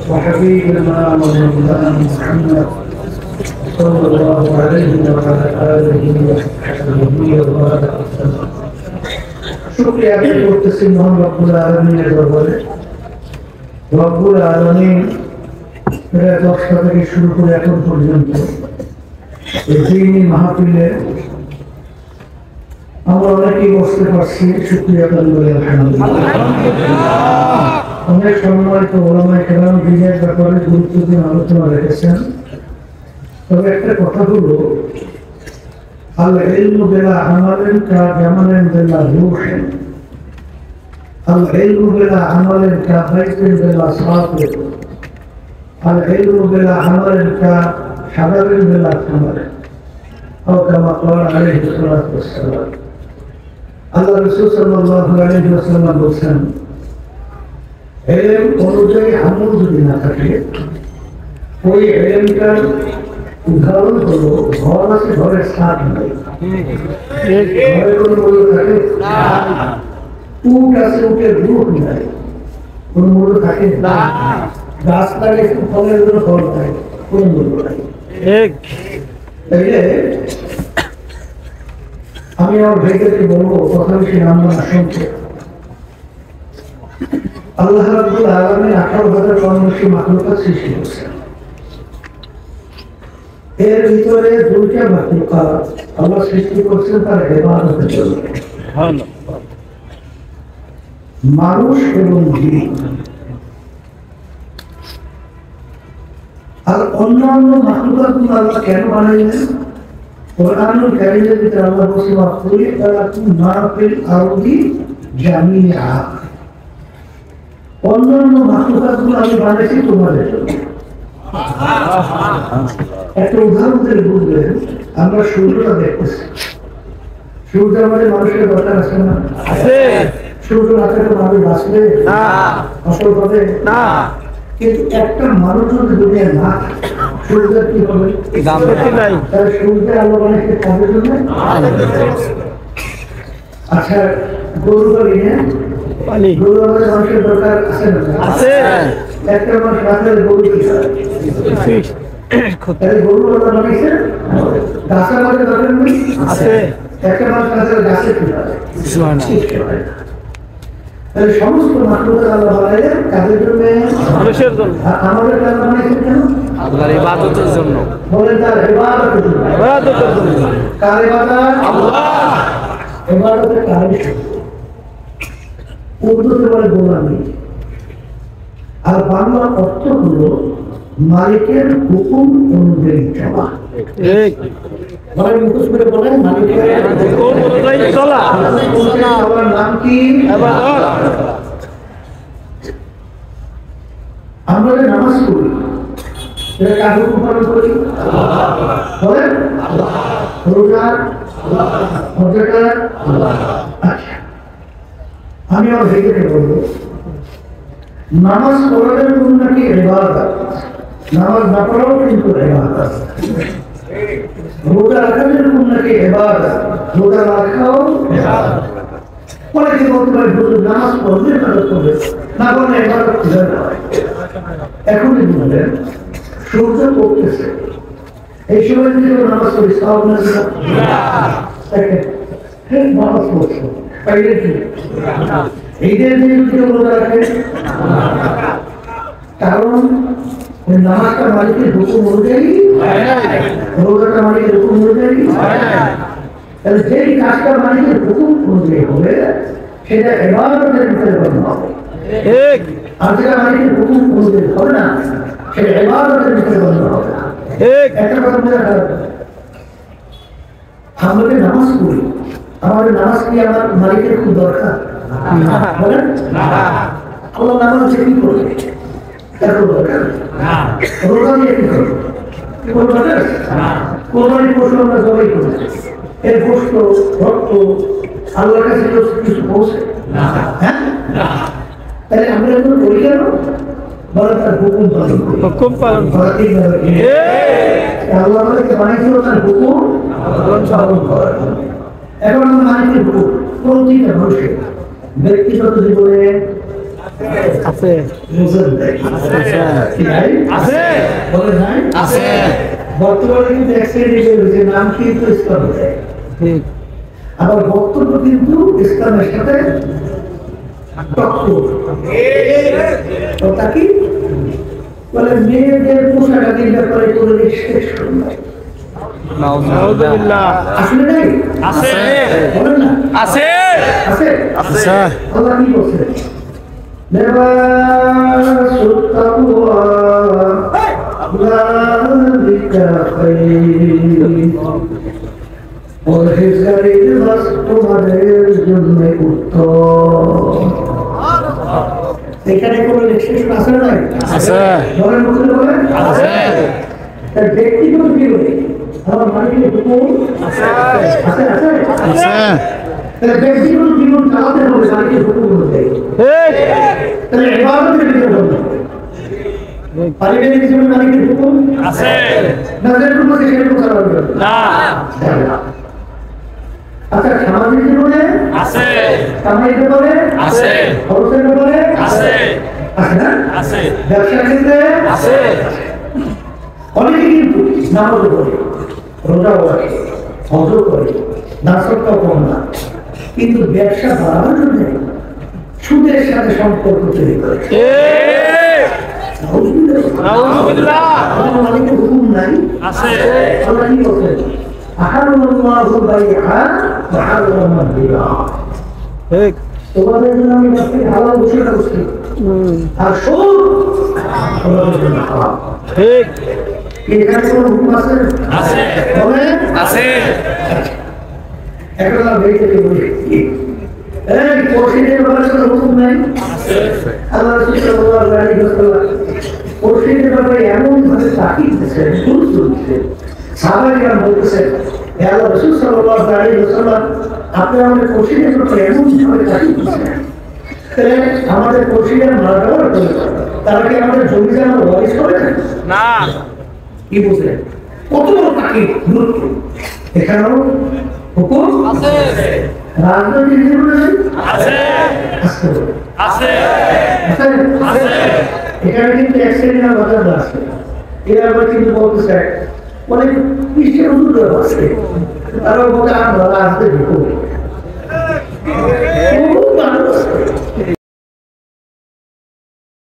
وحبيبنا ومولانا محمد صلى الله عليه وعلى آله وصحبه وسلم শুকরিয়া আদায় করতেছি মহান রব্বুল আলামিনের দরবারে। রব্বুল আলামিন প্রায় 10টা থেকে শুরু করে এখন পর্যন্ত এই দিনী মাহফিলে আমরা অনেকেই বসতে পারছি, শুকরিয়া আদায় করি আলহামদুলিল্লাহ। অনেক সম্মানিত ওলামায়ে কেরাম দিনের ব্যাপারে গুরুত্বপূর্ণ আলোচনা রেখেছেন। তবে একটা কথা হলো, আল ইলমু বিলা আমালিন কা জামালিন বিলা রূহিন, আল ইলমু বিলা আমালিন কা বাইতিন বিলা সাতির, আল ইলমু বিলা আমালিন কা শাজারিন বিলা সামারিন, আও কামা ক্বালা আলাইহি সাল্লাতু ওয়াসসালাম। আল্লাহ রাসূল সাল্লাল্লাহু আলাইহি ওয়াসাল্লাম বলেছেন, ইলম অনুযায়ী আমল যদি না থাকে, ওই ইলমটার উদাহরণ হলো ঘর আছে, ঘরের ছাদ নাই, ঘরে কোনো মূল্য থাকে না। উট আছে, উটের রূহ নাই, কোনো মূল্য থাকে না। গাছ লাগে, ফলের জন্য ফল থাকে, কোনো মূল্য নাই। তাইলে আমি আমার ভাইদেরকে বলবো, কথা বেশি নাম্বার না শুনতে। আল্লাহ রাব্বুল আলামিন 18,000 কর্মশী মাখলুকাত সৃষ্টি করেছেন। এর ভিতরে দুইটা মাখলুকাত আল্লাহ সৃষ্টি করছেন তার ইবাদতের জন্য, মানুষ এবং জিন। আর অন্যান্য মাখলুকাতগুলো আল্লাহ কেন বানাইলেন? কোরআনুল কারীমের ভিতরে আল্লাহ বলেছেন, ওয়াখলিকালাকুম মা ফিল আরদি জামিআ। অন্যান্য মাখলুকাতগুলো আমি বানাইছি তোমাদের জন্য। একটা উদাহরণ দিয়ে বুঝবেন, আমরা সূর্যটা দেখতেছি, সূর্য আমাদের মানুষের দরকার আছে না? সূর্য না থাকলে মানুষ বাঁচবে না, ফসল পাবে না। কিন্তু একটা মানুষ যদি দুনিয়া না থাকে, সূর্যের কি হবে? তাহলে সূর্যের আলো বানাইছে কাজের জন্য। আচ্ছা, গরু বাড়ি, গরু আমাদের মানুষের দরকার আছে না? একটা মানুষ রাতের গরু কি গরু বানাইছে, গাছ আমাদের দরকার নেই। একটা মানুষ গাছের গাছে কি হয়? তাহলে সমস্ত মাখলুকাত আল্লাহ বানাইলেন কাদের জন্য? মানুষের জন্য। আমাদের কেন বানাইছেন? কেন? আল্লাহর ইবাদতের জন্য। বলেন, তার ইবাদতের জন্য। ইবাদতের জন্য। কার ইবাদত? আল্লাহ। ইবাদতের কারণ উর্দুতে বলে গোলামি, আর বাংলা অর্থ হলো মালিকের হুকুম অনুযায়ী চলা। মানে মুখস্থ করে বলেন, মালিকের হুকুম অনুযায়ী চলা। চলার নাম কি? আমরা যে নামাজ পড়ি, এটা কার হুকুম পালন করি? বলেন, রোজার, হজের। আচ্ছা, আমি আমার ভাইকে বলবো, নামাজ পড়ার জন্য নাকি ইবাদত, নামাজ না পড়াও কিন্তু ইবাদত। রোজা রাখার জন্য নাকি ইবাদত, রোজা রাখাও ইবাদত। অনেকে বলতে পারে, নামাজ পড়লে ইবাদত করবে, না পড়লে ইবাদত খুঁজে না হয়। এখনই বললেন, সূর্য পড়তেছে, এই সময় যদি নামাজ পড়ি সওয়াব না? নামাজ পড়ছে পাইলে কি এইদের দিয়ে কেউ রোজা রাখে? কারণ নামাজটা মালিকের হুকুম অনুযায়ী, রোজাটা মালিকের হুকুম অনুযায়ী। তাহলে যেই কাজটা মালিকের হুকুম অনুযায়ী হবে, সেটা ইবাদতের ভিতরে গণ্য হবে। আর যেটা মালিকের হুকুম অনুযায়ী হবে না, সেটা ইবাদতের ভিতরে গণ্য হবে না। একটা কথা বোঝা গেল, আমরা যে নামাজ পড়ি, আমাদের নামাজ কি আমার মালিকের খুব দরকার? বলেন, আল্লাহ নামাজ কি করবে? এত দরকার। রোজা দিয়ে কি করবে? কোরবানির পশু আমরা জবাই করি, এর গোশত, রক্ত আল্লাহর কাছে কিছু পৌঁছে? হ্যাঁ, তাহলে আমরা এগুলো করি কেন? বলে তার হুকুম পালন করি। হুকুম পালন করি। আল্লাহ আমাদেরকে বানাইছিল তার হুকুম পালন করার জন্য। এখন আমরা মালিকের হুকুম প্রতিটা মানুষের ব্যক্তিগত জীবনে, আছে বুঝেন নাই? কি নাই? বলেন নাই? বর্তমানে কিন্তু অ্যাক্সিডেন্ট নাম কিন্তু ইসলাম দেয়। ঠিক আবার বক্তব্য কিন্তু ইসলামের সাথে টক্কর। ওটা কি বলে মেয়েদের পোশাক আদির ব্যাপারে কোনো রেস্ট্রিকশন নাই। নাউজুবিল্লাহ আসলে নাই? আছে বলেন না? আছে আছে? আছে আল্লাহ কি বলছে? লিবাসুত তাকওয়া যালিকা খায়র। পরহেজগারি লিবাস তোমাদের জন্য উত্তম। এখানে কোনো রেস্ট্রিকশন আছে না নাই? আছে বলেন বলতে বলেন? আছে তার ব্যক্তিগত জীবনে আমার মালিকের হুকুম আছে আছে আছে। আছে তাহলে ব্যক্তিগত জীবন চালাতে হবে মালিকের হুকুম অনুযায়ী। ঠিক তাহলে ইবাদতের ভিতরে বলতে হবে। পারিবারিক জীবনে মালিকের হুকুম আছে না, যেরকম আছে সেরকম চালাতে হবে না না। আচ্ছা, সামাজিক জীবনে আছে কামাইয়ের ব্যাপারে আছে খরচের ব্যাপারে আছে আছে না? আছে ব্যবসা ক্ষেত্রে আছে অনেকে কিন্তু নামাজ পড়ে, রোজাও রাখে, হজও করে, নাচটাও কম না, কিন্তু ব্যবসা বাড়ানোর জন্য সুদের সাথে সম্পর্ক তৈরি করে। নাউজুবিল্লাহ আমার মালিকের হুকুম নাই আছে আল্লাহ কি বলছেন? আহারুল্লাহু বাইআ ওয়া হারামা বিয়া। ঠিক তোমাদের জন্য আমি ব্যবসায়ী হালাল ঘোষণা করছি, আর সুদ তোমাদের জন্য হারাম। ঠিক এখানে কোনো হুকুম আছে? আছে বলে আছে একটা ভেবে থেকে বলি, এই পড়শিদের ব্যাপারে কোনো হুকুম নাই? আল্লাহ রাসূল সাল্লাল্লাহু আলাইহি ওয়াসাল্লাম পড়শিদের ব্যাপারে এমন ভাবে তাকিদ দিয়েছেন, গুরুত্ব দিয়েছেন, সাহাবায়ে বলতেছেন, হে আল্লাহ রাসূল সাল্লাল্লাহু আলাইহি ওয়াসাল্লাম, আপনি আমাদের পড়শিদের ব্যাপারে এমন ভাবে তাকিদ দিয়েছেন, তাহলে আমাদের পড়শিদের মারা যাওয়ার জন্য তারা কি আমাদের জমি জায়গা ওয়ারিশ করে না কি বুঝলেন? কত বড় তাকিদ, গুরুত্ব। এখানেও হুকুম আছে রাজনৈতিক জীবনে নেই? আছে আসতে হবে। আছে আছে? আছে এখানে কিন্তু অ্যাক্সিডেন্ট বাজার আছে, এরা আবার কিন্তু বলতে চায় অনেক বিশ্বের উন্নত আছে, তারা বলতে আমরা রাজনীতি হুকুম